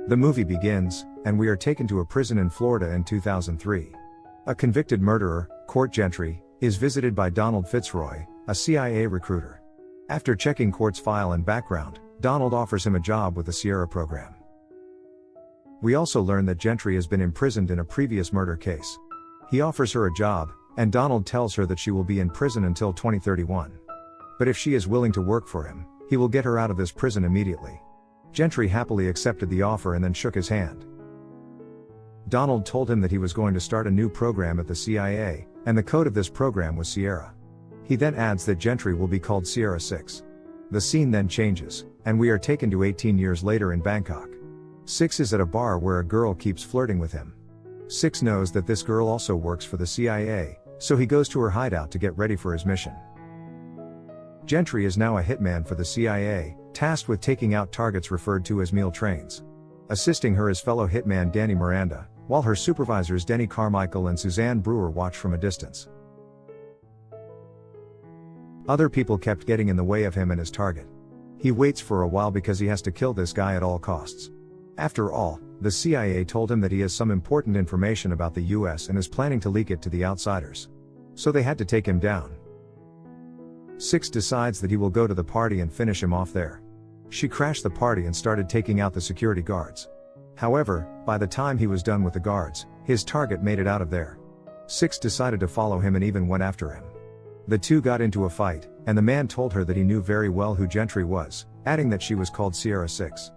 The movie begins, and we are taken to a prison in Florida in 2003. A convicted murderer, Court Gentry, is visited by Donald Fitzroy, a CIA recruiter. After checking Court's file and background, Donald offers him a job with the Sierra program. We also learn that Gentry has been imprisoned in a previous murder case. He offers her a job, and Donald tells her that she will be in prison until 2031. But if she is willing to work for him, he will get her out of this prison immediately. Gentry happily accepted the offer and then shook his hand. Donald told him that he was going to start a new program at the CIA, and the code of this program was Sierra. He then adds that Gentry will be called Sierra 6. The scene then changes, and we are taken to 18 years later in Bangkok. 6 is at a bar where a girl keeps flirting with him. 6 knows that this girl also works for the CIA, so he goes to her hideout to get ready for his mission. Gentry is now a hitman for the CIA, tasked with taking out targets referred to as meal trains. Assisting her is fellow hitman Danny Miranda, while her supervisors Denny Carmichael and Suzanne Brewer watch from a distance. Other people kept getting in the way of him and his target. He waits for a while because he has to kill this guy at all costs. After all, the CIA told him that he has some important information about the US and is planning to leak it to the outsiders. So they had to take him down. 6 decides that he will go to the party and finish him off there. She crashed the party and started taking out the security guards. However, by the time he was done with the guards, his target made it out of there. 6 decided to follow him and even went after him. The two got into a fight, and the man told her that he knew very well who Gentry was, adding that she was called Sierra 6.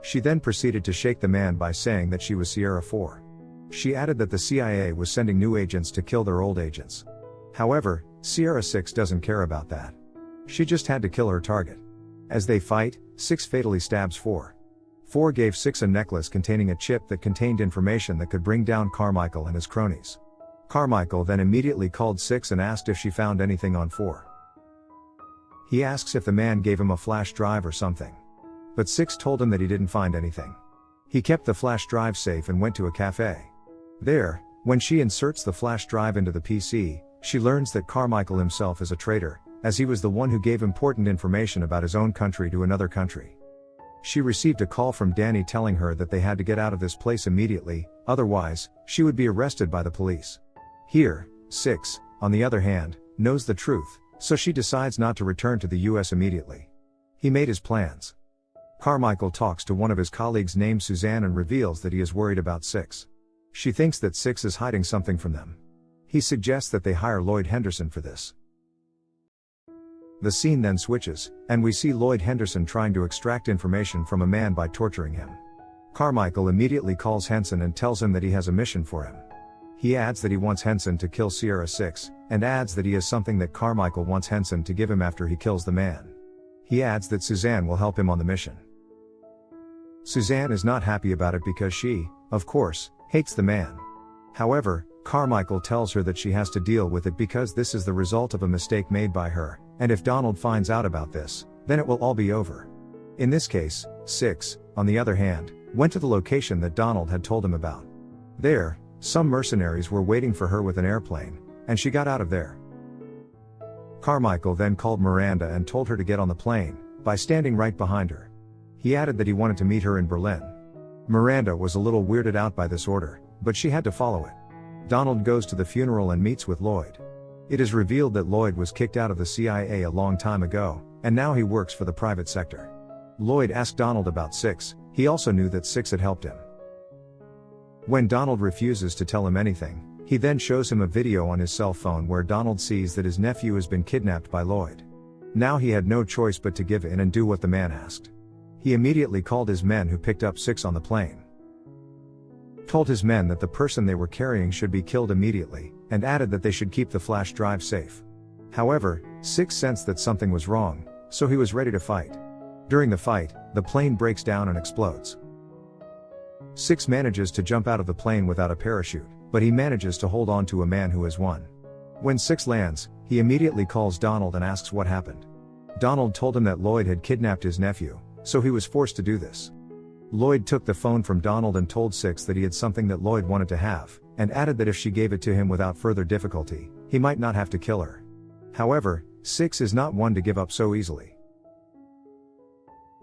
She then proceeded to shake the man by saying that she was Sierra 4. She added that the CIA was sending new agents to kill their old agents. However, Sierra 6 doesn't care about that. She just had to kill her target. As they fight, 6 fatally stabs 4. 4 gave 6 a necklace containing a chip that contained information that could bring down Carmichael and his cronies. Carmichael then immediately called 6 and asked if she found anything on 4. He asks if the man gave him a flash drive or something. But 6 told him that he didn't find anything. He kept the flash drive safe and went to a cafe. There, when she inserts the flash drive into the PC, she learns that Carmichael himself is a traitor, as he was the one who gave important information about his own country to another country. She received a call from Danny telling her that they had to get out of this place immediately, otherwise, she would be arrested by the police. Here, 6, on the other hand, knows the truth, so she decides not to return to the US immediately. He made his plans. Carmichael talks to one of his colleagues named Suzanne and reveals that he is worried about 6. She thinks that 6 is hiding something from them. He suggests that they hire Lloyd Henderson for this. The scene then switches, and we see Lloyd Henderson trying to extract information from a man by torturing him. Carmichael immediately calls Henson and tells him that he has a mission for him. He adds that he wants Henson to kill Sierra 6, and adds that he has something that Carmichael wants Henson to give him after he kills the man. He adds that Suzanne will help him on the mission. Suzanne is not happy about it because she, of course, hates the man. However, Carmichael tells her that she has to deal with it because this is the result of a mistake made by her, and if Donald finds out about this, then it will all be over. In this case, 6, on the other hand, went to the location that Donald had told him about. There, some mercenaries were waiting for her with an airplane, and she got out of there. Carmichael then called Miranda and told her to get on the plane, by standing right behind her. He added that he wanted to meet her in Berlin. Miranda was a little weirded out by this order, but she had to follow it. Donald goes to the funeral and meets with Lloyd. It is revealed that Lloyd was kicked out of the CIA a long time ago, and now he works for the private sector. Lloyd asked Donald about 6, he also knew that 6 had helped him. When Donald refuses to tell him anything, he then shows him a video on his cell phone where Donald sees that his nephew has been kidnapped by Lloyd. Now he had no choice but to give in and do what the man asked. He immediately called his men who picked up 6 on the plane. Told his men that the person they were carrying should be killed immediately, and added that they should keep the flash drive safe. However, 6 sensed that something was wrong, so he was ready to fight. During the fight, the plane breaks down and explodes. 6 manages to jump out of the plane without a parachute, but he manages to hold on to a man who has won. When 6 lands, he immediately calls Donald and asks what happened. Donald told him that Lloyd had kidnapped his nephew, so he was forced to do this. Lloyd took the phone from Donald and told 6 that he had something that Lloyd wanted to have, and added that if she gave it to him without further difficulty, he might not have to kill her. However, 6 is not one to give up so easily.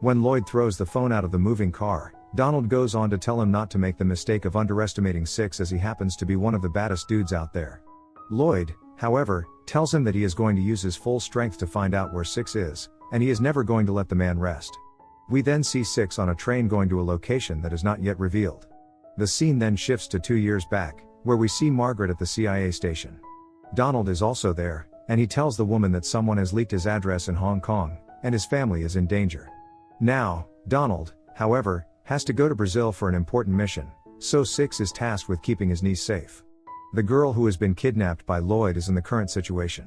When Lloyd throws the phone out of the moving car, Donald goes on to tell him not to make the mistake of underestimating Six, as he happens to be one of the baddest dudes out there. Lloyd, however, tells him that he is going to use his full strength to find out where Six is, and he is never going to let the man rest. We then see Six on a train going to a location that is not yet revealed. The scene then shifts to 2 years back, where we see Margaret at the CIA station. Donald is also there, and he tells the woman that someone has leaked his address in Hong Kong, and his family is in danger. Now, Donald, however, has to go to Brazil for an important mission, so Six is tasked with keeping his niece safe. The girl who has been kidnapped by Lloyd is in the current situation.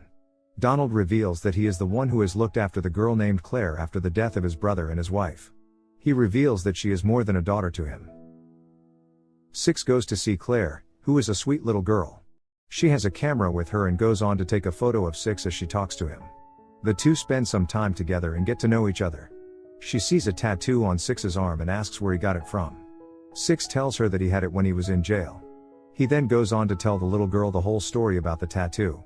Donald reveals that he is the one who has looked after the girl named Claire after the death of his brother and his wife. He reveals that she is more than a daughter to him. Six goes to see Claire, who is a sweet little girl. She has a camera with her and goes on to take a photo of Six as she talks to him. The two spend some time together and get to know each other. She sees a tattoo on Six's arm and asks where he got it from. Six tells her that he had it when he was in jail. He then goes on to tell the little girl the whole story about the tattoo.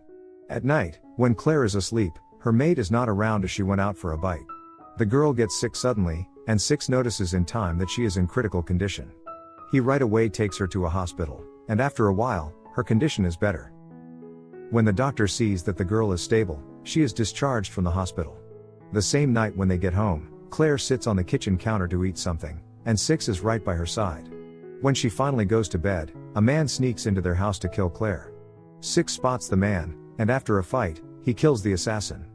At night, when Claire is asleep, her maid is not around as she went out for a bite. The girl gets sick suddenly, and Six notices in time that she is in critical condition. He right away takes her to a hospital, and after a while, her condition is better. When the doctor sees that the girl is stable, she is discharged from the hospital. The same night when they get home, Claire sits on the kitchen counter to eat something, and Six is right by her side. When she finally goes to bed, a man sneaks into their house to kill Claire. Six spots the man, and after a fight, he kills the assassin.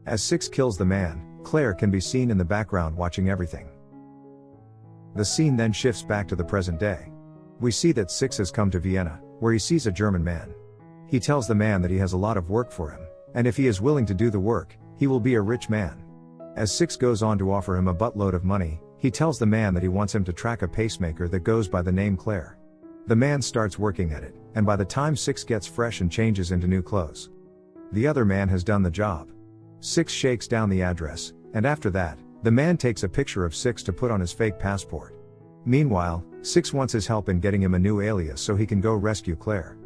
As Six kills the man, Claire can be seen in the background watching everything. The scene then shifts back to the present day. We see that Six has come to Vienna, where he sees a German man. He tells the man that he has a lot of work for him, and if he is willing to do the work, he will be a rich man. As Six goes on to offer him a buttload of money, he tells the man that he wants him to track a pacemaker that goes by the name Claire. The man starts working at it, and by the time Six gets fresh and changes into new clothes, the other man has done the job. Six shakes down the address, and after that, the man takes a picture of Six to put on his fake passport. Meanwhile, Six wants his help in getting him a new alias so he can go rescue Claire.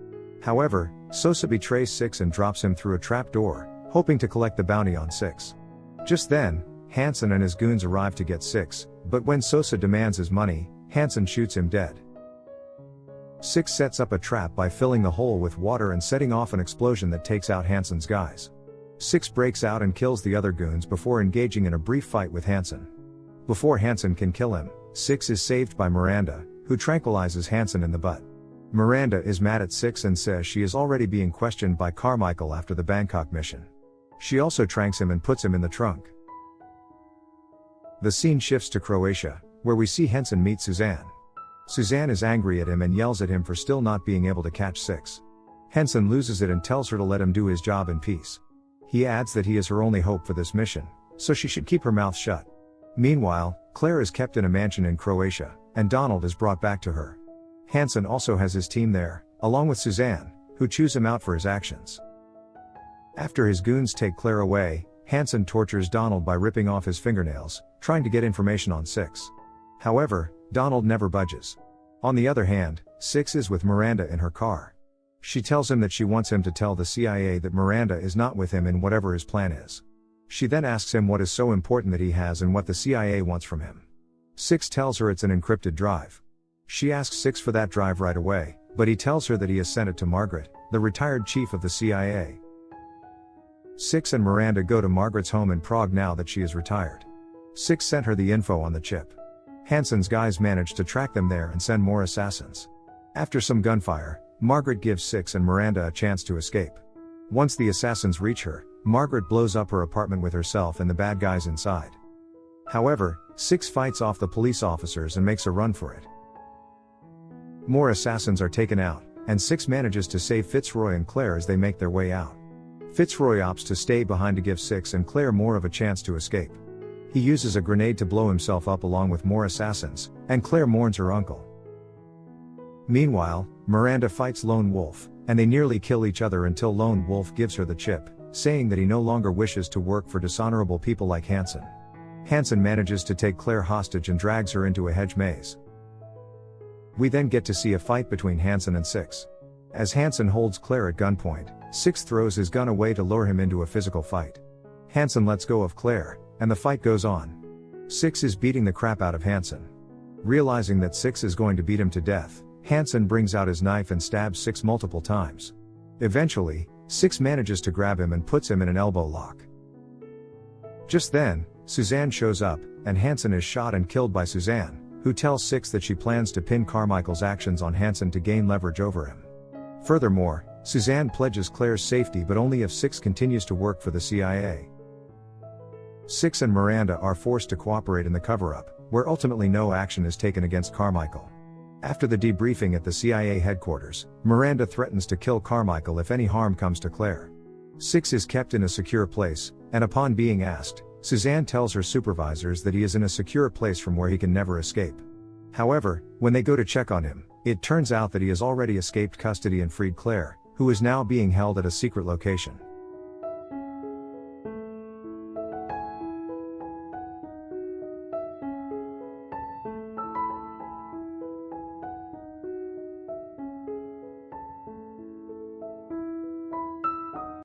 However, Sosa betrays Six and drops him through a trap door, hoping to collect the bounty on Six. Just then, Hansen and his goons arrive to get Six, but when Sosa demands his money, Hansen shoots him dead. Six sets up a trap by filling the hole with water and setting off an explosion that takes out Hansen's guys. Six breaks out and kills the other goons before engaging in a brief fight with Hansen. Before Hansen can kill him, Six is saved by Miranda, who tranquilizes Hansen in the butt. Miranda is mad at Six and says she is already being questioned by Carmichael after the Bangkok mission. She also tranks him and puts him in the trunk. The scene shifts to Croatia, where we see Hansen meet Suzanne. Suzanne is angry at him and yells at him for still not being able to catch Six. Hansen loses it and tells her to let him do his job in peace. He adds that he is her only hope for this mission, so she should keep her mouth shut. Meanwhile, Claire is kept in a mansion in Croatia, and Donald is brought back to her. Hansen also has his team there, along with Suzanne, who chews him out for his actions. After his goons take Claire away, Hansen tortures Donald by ripping off his fingernails, trying to get information on Six. However, Donald never budges. On the other hand, Six is with Miranda in her car. She tells him that she wants him to tell the CIA that Miranda is not with him in whatever his plan is. She then asks him what is so important that he has and what the CIA wants from him. Six tells her it's an encrypted drive. She asks Six for that drive right away, but he tells her that he has sent it to Margaret, the retired chief of the CIA. Six and Miranda go to Margaret's home in Prague now that she is retired. Six sent her the info on the chip. Hansen's guys manage to track them there and send more assassins. After some gunfire, Margaret gives Six and Miranda a chance to escape. Once the assassins reach her, Margaret blows up her apartment with herself and the bad guys inside. However, Six fights off the police officers and makes a run for it. More assassins are taken out, and Six manages to save Fitzroy and Claire as they make their way out. Fitzroy opts to stay behind to give Six and Claire more of a chance to escape. He uses a grenade to blow himself up along with more assassins, and Claire mourns her uncle. Meanwhile, Miranda fights Lone Wolf, and they nearly kill each other until Lone Wolf gives her the chip, saying that he no longer wishes to work for dishonorable people like Hansen. Hansen manages to take Claire hostage and drags her into a hedge maze. We then get to see a fight between Hansen and Six. As Hansen holds Claire at gunpoint, Six throws his gun away to lure him into a physical fight. Hansen lets go of Claire, and the fight goes on. Six is beating the crap out of Hansen. Realizing that Six is going to beat him to death, Hansen brings out his knife and stabs Six multiple times. Eventually, Six manages to grab him and puts him in an elbow lock. Just then, Suzanne shows up, and Hansen is shot and killed by Suzanne, who tells Six that she plans to pin Carmichael's actions on Hansen to gain leverage over him. Furthermore, Suzanne pledges Claire's safety but only if Six continues to work for the CIA. Six and Miranda are forced to cooperate in the cover-up, where ultimately no action is taken against Carmichael. After the debriefing at the CIA headquarters, Miranda threatens to kill Carmichael if any harm comes to Claire. Six is kept in a secure place, and upon being asked, Suzanne tells her supervisors that he is in a secure place from where he can never escape. However, when they go to check on him, it turns out that he has already escaped custody and freed Claire, who is now being held at a secret location.